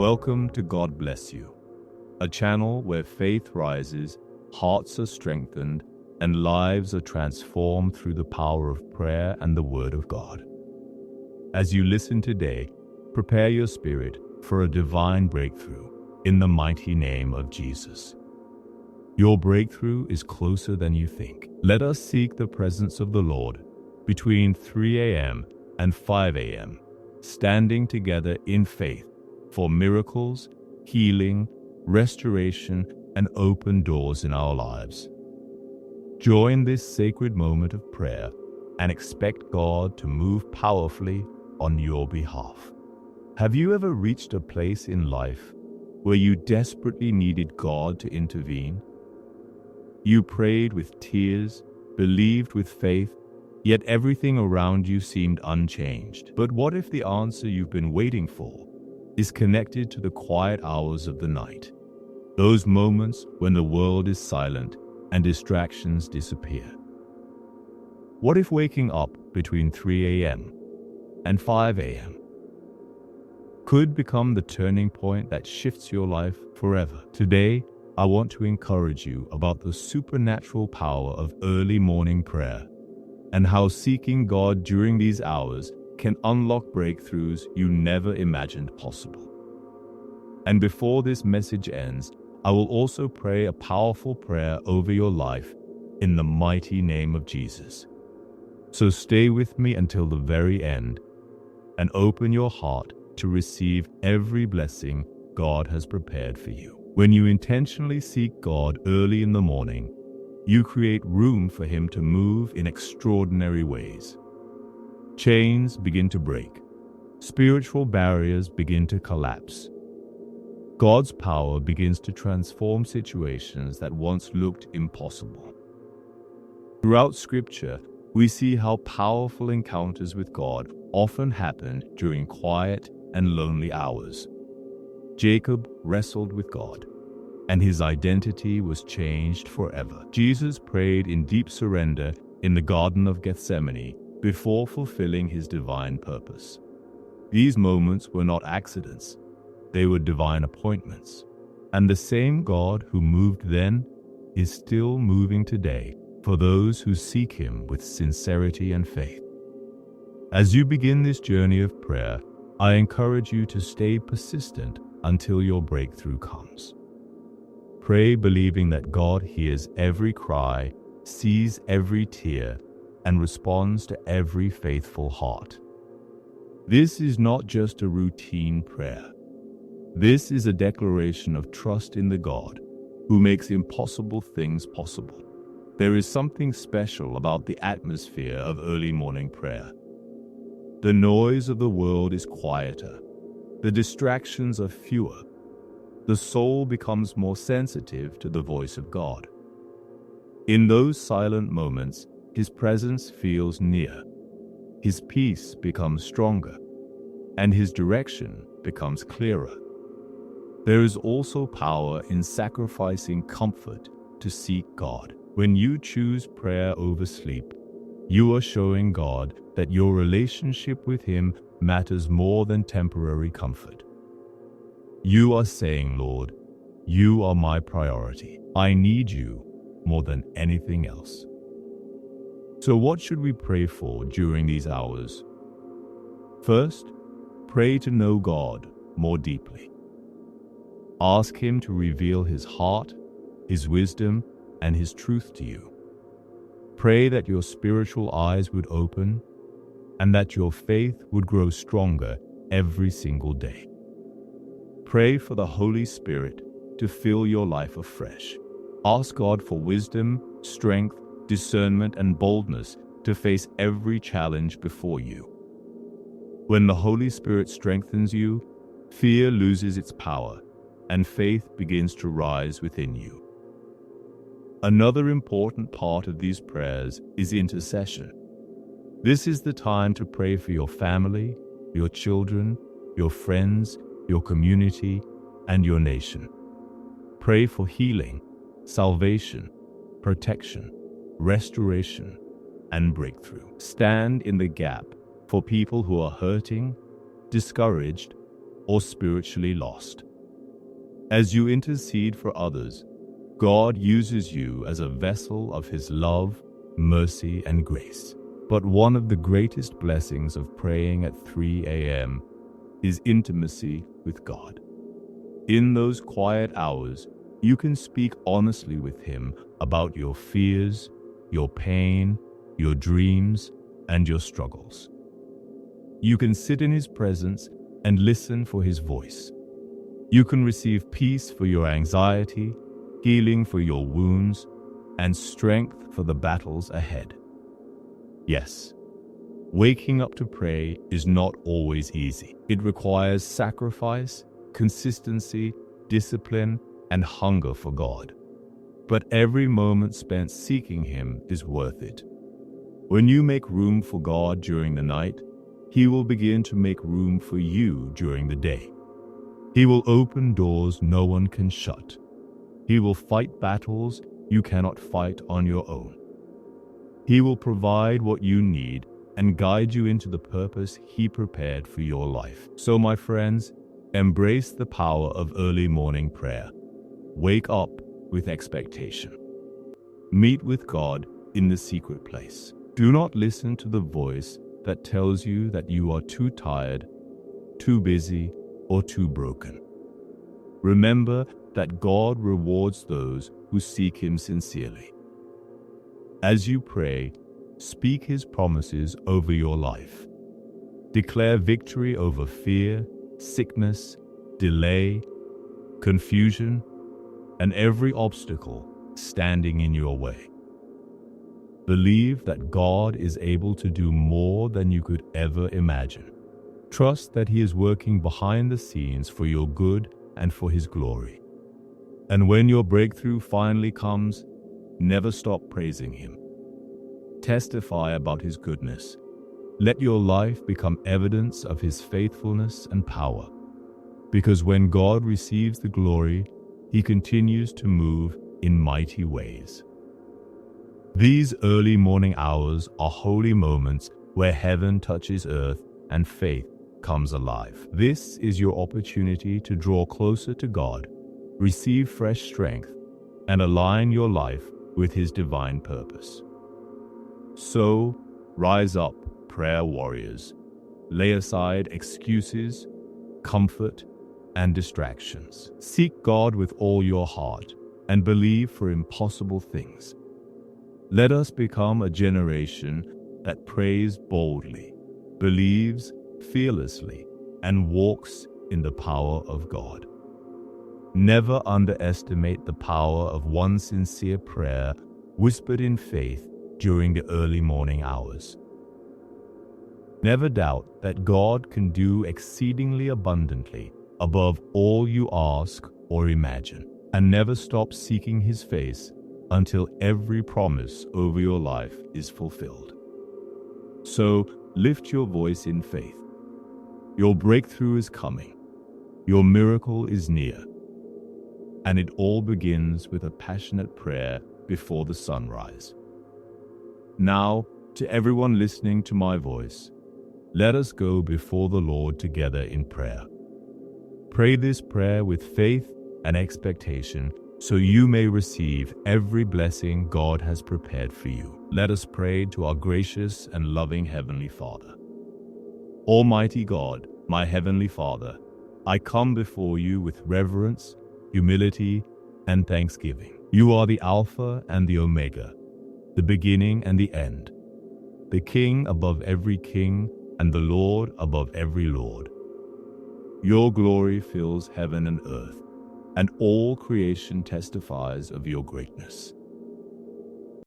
Welcome to God Bless You, a channel where faith rises, hearts are strengthened, and lives are transformed through the power of prayer and the Word of God. As you listen today, prepare your spirit for a divine breakthrough in the mighty name of Jesus. Your breakthrough is closer than you think. Let us seek the presence of the Lord between 3 a.m. and 5 a.m., standing together in faith for miracles, healing, restoration, and open doors in our lives. Join this sacred moment of prayer and expect God to move powerfully on your behalf. Have you ever reached a place in life where you desperately needed God to intervene? You prayed with tears, believed with faith, yet everything around you seemed unchanged. But what if the answer you've been waiting for is connected to the quiet hours of the night? Those moments when the world is silent and distractions disappear. What if waking up between 3 a.m. and 5 a.m. could become the turning point that shifts your life forever? Today, I want to encourage you about the supernatural power of early morning prayer and how seeking God during these hours can unlock breakthroughs you never imagined possible. And before this message ends, I will also pray a powerful prayer over your life in the mighty name of Jesus. So stay with me until the very end and open your heart to receive every blessing God has prepared for you. When you intentionally seek God early in the morning, you create room for Him to move in extraordinary ways. Chains begin to break. Spiritual barriers begin to collapse. God's power begins to transform situations that once looked impossible. Throughout Scripture, we see how powerful encounters with God often happen during quiet and lonely hours. Jacob wrestled with God, and his identity was changed forever. Jesus prayed in deep surrender in the Garden of Gethsemane before fulfilling his divine purpose. These moments were not accidents, they were divine appointments. And the same God who moved then is still moving today for those who seek Him with sincerity and faith. As you begin this journey of prayer, I encourage you to stay persistent until your breakthrough comes. Pray believing that God hears every cry, sees every tear, and responds to every faithful heart. This is not just a routine prayer. This is a declaration of trust in the God who makes impossible things possible. There is something special about the atmosphere of early morning prayer. The noise of the world is quieter. The distractions are fewer. The soul becomes more sensitive to the voice of God. In those silent moments, His presence feels near. His peace becomes stronger, and His direction becomes clearer. There is also power in sacrificing comfort to seek God. When you choose prayer over sleep, you are showing God that your relationship with Him matters more than temporary comfort. You are saying, Lord, you are my priority. I need you more than anything else. So what should we pray for during these hours? First, pray to know God more deeply. Ask Him to reveal His heart, His wisdom, and His truth to you. Pray that your spiritual eyes would open and that your faith would grow stronger every single day. Pray for the Holy Spirit to fill your life afresh. Ask God for wisdom, strength, discernment, and boldness to face every challenge before you. When the Holy Spirit strengthens you, fear loses its power and faith begins to rise within you. Another important part of these prayers is intercession. This is the time to pray for your family, your children, your friends, your community, and your nation. Pray for healing, salvation, protection, restoration, and breakthrough. Stand in the gap for people who are hurting, discouraged, or spiritually lost. As you intercede for others, God uses you as a vessel of His love, mercy, and grace. But one of the greatest blessings of praying at 3 a.m. is intimacy with God. In those quiet hours, you can speak honestly with Him about your fears, your pain, your dreams, and your struggles. You can sit in His presence and listen for His voice. You can receive peace for your anxiety, healing for your wounds, and strength for the battles ahead. Yes, waking up to pray is not always easy. It requires sacrifice, consistency, discipline, and hunger for God. But every moment spent seeking Him is worth it. When you make room for God during the night, He will begin to make room for you during the day. He will open doors no one can shut. He will fight battles you cannot fight on your own. He will provide what you need and guide you into the purpose He prepared for your life. So, my friends, embrace the power of early morning prayer. Wake up with expectation. Meet with God in the secret place. Do not listen to the voice that tells you that you are too tired, too busy, or too broken. Remember that God rewards those who seek Him sincerely. As you pray, speak His promises over your life. Declare victory over fear, sickness, delay, confusion, and every obstacle standing in your way. Believe that God is able to do more than you could ever imagine. Trust that He is working behind the scenes for your good and for His glory. And when your breakthrough finally comes, never stop praising Him. Testify about His goodness. Let your life become evidence of His faithfulness and power. Because when God receives the glory, He continues to move in mighty ways. These early morning hours are holy moments where heaven touches earth and faith comes alive. This is your opportunity to draw closer to God, receive fresh strength, and align your life with His divine purpose. So, rise up, prayer warriors. Lay aside excuses, comfort, and distractions. Seek God with all your heart and believe for impossible things. Let us become a generation that prays boldly, believes fearlessly, and walks in the power of God. Never underestimate the power of one sincere prayer whispered in faith during the early morning hours. Never doubt that God can do exceedingly abundantly above all you ask or imagine, and never stop seeking His face until every promise over your life is fulfilled. So, lift your voice in faith. Your breakthrough is coming. Your miracle is near. And it all begins with a passionate prayer before the sunrise. Now, to everyone listening to my voice, let us go before the Lord together in prayer. Pray this prayer with faith and expectation so you may receive every blessing God has prepared for you. Let us pray to our gracious and loving Heavenly Father. Almighty God, my Heavenly Father, I come before you with reverence, humility, and thanksgiving. You are the Alpha and the Omega, the beginning and the end, the King above every king and the Lord above every Lord. Your glory fills heaven and earth, and all creation testifies of your greatness.